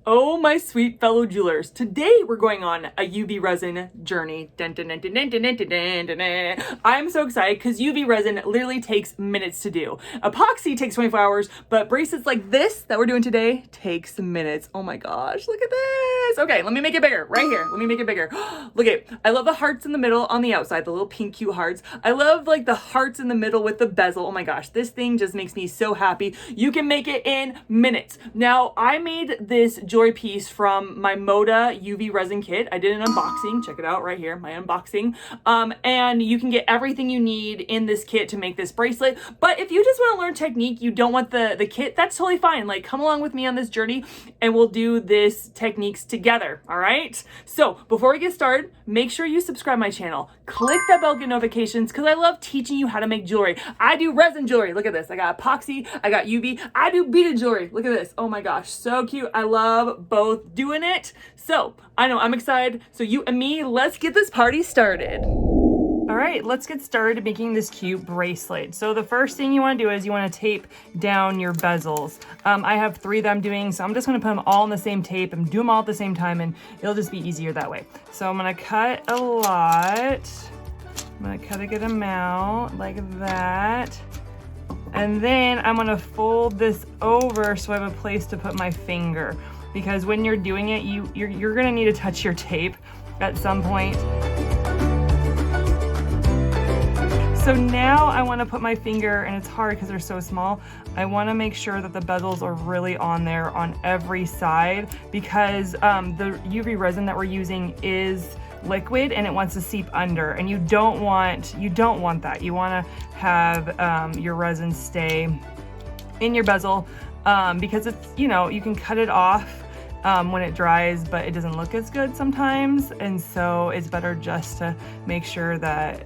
Oh, my sweet fellow jewelers. Today we're going on a UV resin journey. Dun, dun, dun, dun, dun, dun, dun, dun, dun, dun. I'm so excited because UV resin literally takes minutes to do. Epoxy takes 24 hours, but bracelets like this that we're doing today takes minutes. Oh my gosh, look at this. Okay, let me make it bigger. Right here. Let me make it bigger. Look at it. I love the hearts in the middle on the outside, the little pink cute hearts. I love like the hearts in the middle with the bezel. Oh my gosh, this thing just makes me so happy. You can make it in minutes. Now, I made this jewelry piece from my Moda UV resin kit. I did an unboxing. Check it out right here, my unboxing. And you can get everything you need in this kit to make this bracelet. But if you just want to learn technique, you don't want the kit, that's totally fine. Like, come along with me on this journey and we'll do this techniques together, all right? So before we get started, make sure you subscribe my channel. Click that bell, get notifications, because I love teaching you how to make jewelry. I do resin jewelry. Look at this. I got epoxy, I got UV, I do beaded jewelry. Look at this. Oh my gosh, so cute. I love both doing it. So I know I'm excited. So you and me, let's get this party started. All right, let's get started making this cute bracelet. So the first thing you want to do is you want to tape down your bezels. I have 3 that I'm doing, so I'm just going to put them all on the same tape and do them all at the same time, and it'll just be easier that way. So I'm going to cut a lot. I'm going to cut a good amount like that. And then I'm going to fold this over so I have a place to put my finger. Because when you're doing it, you're gonna need to touch your tape at some point. So now I wanna put my finger, and it's hard because they're so small, I wanna make sure that the bezels are really on there on every side, because the UV resin that we're using is liquid and it wants to seep under, and you don't want that. You wanna have your resin stay in your bezel because it's, you can cut it off when it dries, but it doesn't look as good sometimes, and so it's better just to make sure that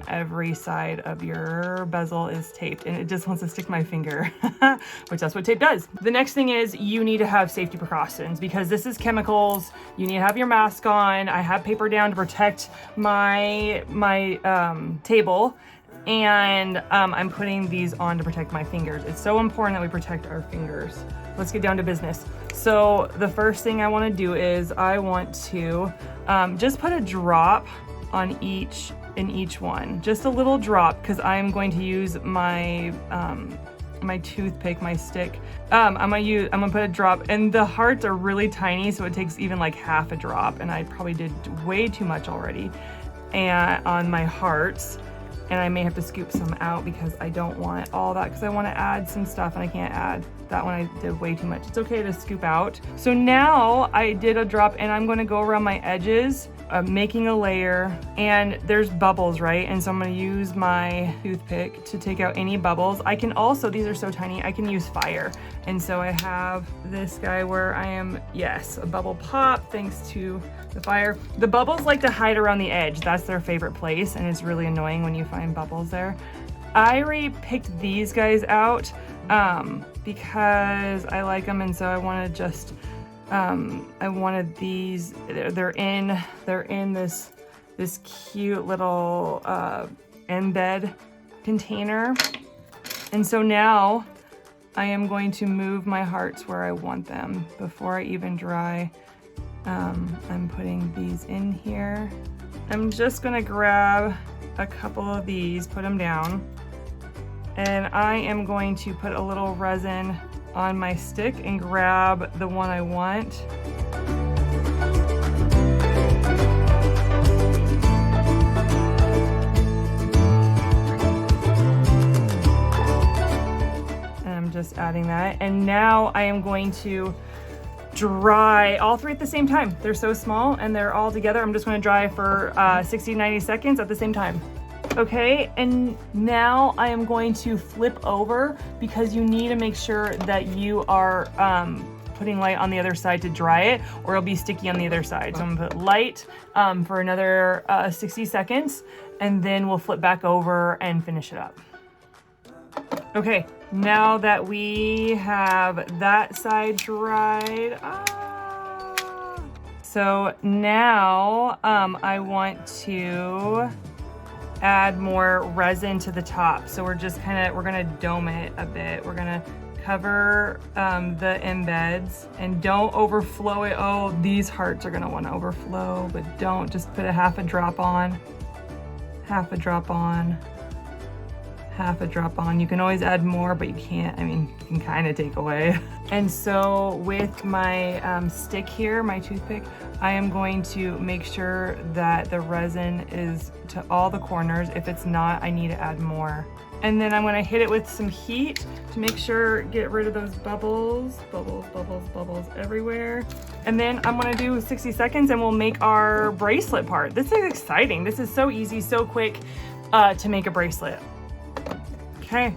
every side of your bezel is taped. And it just wants to stick my finger, which that's what tape does. The next thing is you need to have safety precautions because this is chemicals. You need to have your mask on. I have paper down to protect my table. And I'm putting these on to protect my fingers. It's so important that we protect our fingers. Let's get down to business. So the first thing I want to do is I want to just put a drop on in each one, just a little drop, because I'm going to use my my toothpick, my stick. I'm gonna put a drop, and the hearts are really tiny, so it takes even like half a drop, and I probably did way too much already and on my hearts. And I may have to scoop some out because I don't want all that, because I want to add some stuff and I can't add that one. I did way too much. It's okay to scoop out. So now I did a drop, and I'm going to go around my edges, making a layer, and there's bubbles, right? And so I'm going to use my toothpick to take out any bubbles. I can also, these are so tiny, I can use fire. And so I have this guy where I am, yes, a bubble pop thanks to the fire. The bubbles like to hide around the edge. That's their favorite place, and it's really annoying when you find bubbles there. I already picked these guys out because I like them, and so I want to just I wanted these. They're in this cute little embed container, and so now I am going to move my hearts where I want them before I even dry. I'm putting these in here. I'm just gonna grab a couple of these, put them down, and I am going to put a little resin on my stick and grab the one I want. And I'm just adding that, and now I am going to dry all 3 at the same time. They're so small and they're all together. I'm just going to dry for 60 to 90 seconds at the same time. Okay, and now I am going to flip over because you need to make sure that you are putting light on the other side to dry it, or it'll be sticky on the other side. So I'm gonna put light for another 60 seconds, and then we'll flip back over and finish it up. Okay, now that we have that side dried, so now I want to add more resin to the top. So we're gonna dome it a bit. We're gonna cover the embeds and don't overflow it. Oh, these hearts are gonna wanna overflow, but don't. Just put a half a drop on, half a drop on, half a drop on. You can always add more, but you can't, I mean, you can kind of take away. And so with my stick here, my toothpick, I am going to make sure that the resin is to all the corners. If it's not, I need to add more. And then I'm gonna hit it with some heat to make sure, get rid of those bubbles, bubbles, bubbles, bubbles everywhere. And then I'm gonna do 60 seconds and we'll make our bracelet part. This is exciting. This is so easy, so quick to make a bracelet. Okay,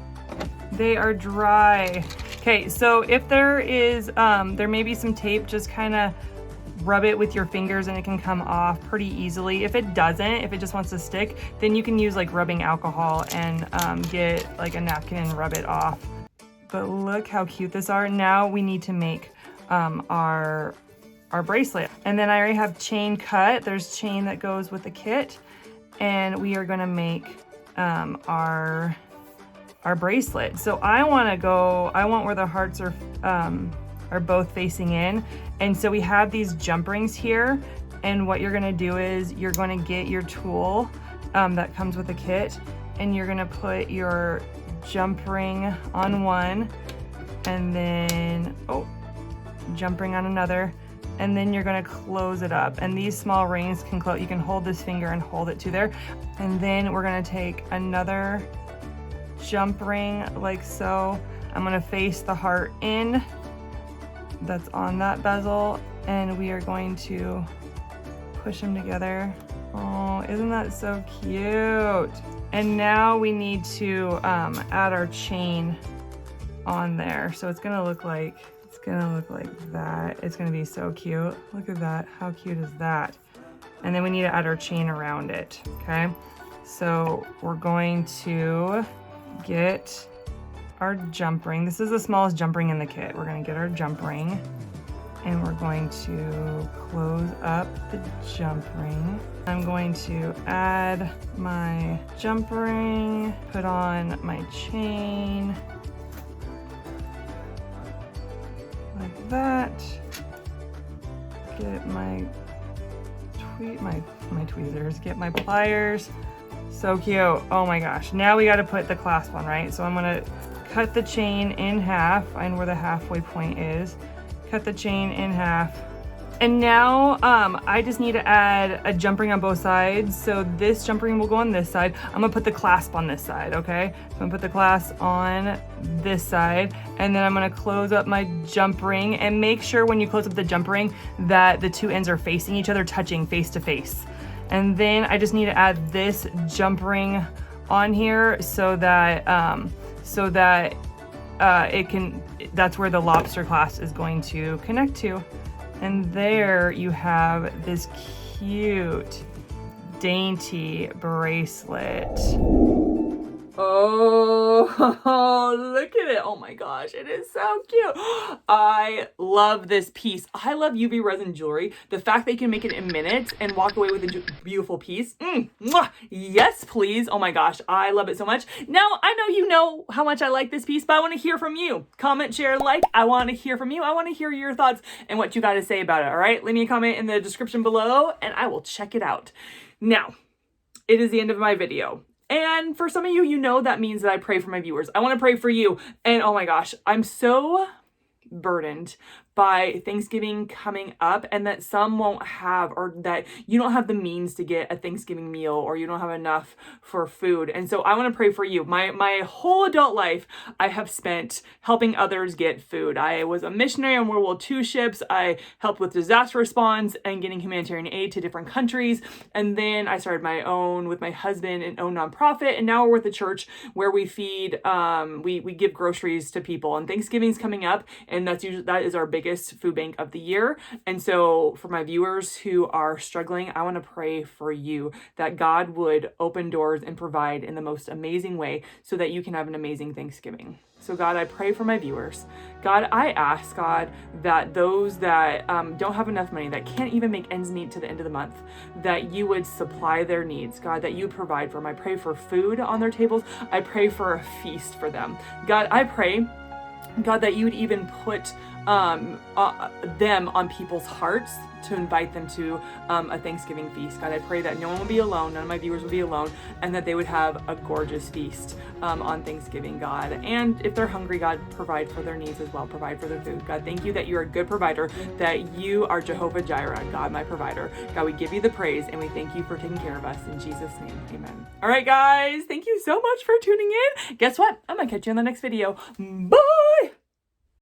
they are dry. Okay, so if there is, there may be some tape, just kind of rub it with your fingers and it can come off pretty easily. If it doesn't, if it just wants to stick, then you can use like rubbing alcohol and get like a napkin and rub it off. But look how cute these are. Now we need to make our bracelet. And then I already have chain cut. There's chain that goes with the kit. And we are gonna make our bracelet. So I want where the hearts are both facing in. And so we have these jump rings here. And what you're gonna do is you're gonna get your tool that comes with the kit, and you're gonna put your jump ring on one, and then, jump ring on another, and then you're gonna close it up. And these small rings can close, you can hold this finger and hold it to there. And then we're gonna take another jump ring like so. I'm gonna face the heart in that's on that bezel, and we are going to push them together. Oh, isn't that so cute? And now we need to add our chain on there. So it's gonna look like that. It's gonna be so cute. Look at that, how cute is that? And then we need to add our chain around it, okay? So we're going to get our jump ring. This is the smallest jump ring in the kit. We're gonna get our jump ring and we're going to close up the jump ring. I'm going to add my jump ring, put on my chain, like that. Get my tweezers, get my pliers. So cute, oh my gosh. Now we gotta put the clasp on, right? So I'm gonna cut the chain in half, find where the halfway point is, cut the chain in half. And now I just need to add a jump ring on both sides. So this jump ring will go on this side. I'm gonna put the clasp on this side, okay? So I'm gonna put the clasp on this side, and then I'm gonna close up my jump ring, and make sure when you close up the jump ring that the two ends are facing each other, touching face to face. And then I just need to add this jump ring on here so that that's where the lobster clasp is going to connect to. And there you have this cute, dainty bracelet. Oh, look at it. Oh my gosh, it is so cute. I love this piece. I love UV resin jewelry. The fact that you can make it in minutes and walk away with a beautiful piece. Mwah, yes, please. Oh my gosh, I love it so much. Now, I know you know how much I like this piece, but I want to hear from you. Comment, share, like. I want to hear from you. I want to hear your thoughts and what you got to say about it, all right? Leave me a comment in the description below and I will check it out. Now, it is the end of my video. And for some of you, you know that means that I pray for my viewers. I want to pray for you. And oh my gosh, I'm so burdened by Thanksgiving coming up, and that some won't have, or that you don't have the means to get a Thanksgiving meal, or you don't have enough for food. And so I want to pray for you. My whole adult life, I have spent helping others get food. I was a missionary on World War II ships. I helped with disaster response and getting humanitarian aid to different countries. And then I started my own with my husband and own nonprofit. And now we're with a church where we feed, we give groceries to people. And Thanksgiving's coming up, and that is our biggest food bank of the year. And so for my viewers who are struggling, I want to pray for you that God would open doors and provide in the most amazing way so that you can have an amazing Thanksgiving. So God, I pray for my viewers. God, I ask, God, that those that don't have enough money, that can't even make ends meet to the end of the month, that you would supply their needs. God, that you provide for them. I pray for food on their tables. I pray for a feast for them. God, I pray God, that you would even put them on people's hearts to invite them to a Thanksgiving feast. God, I pray that no one will be alone, none of my viewers will be alone, and that they would have a gorgeous feast on Thanksgiving, God. And if they're hungry, God, provide for their needs as well, provide for their food. God, thank you that you're a good provider, that you are Jehovah Jireh, God, my provider. God, we give you the praise and we thank you for taking care of us. In Jesus' name, amen. All right, guys, thank you so much for tuning in. Guess what? I'm gonna catch you in the next video. Bye!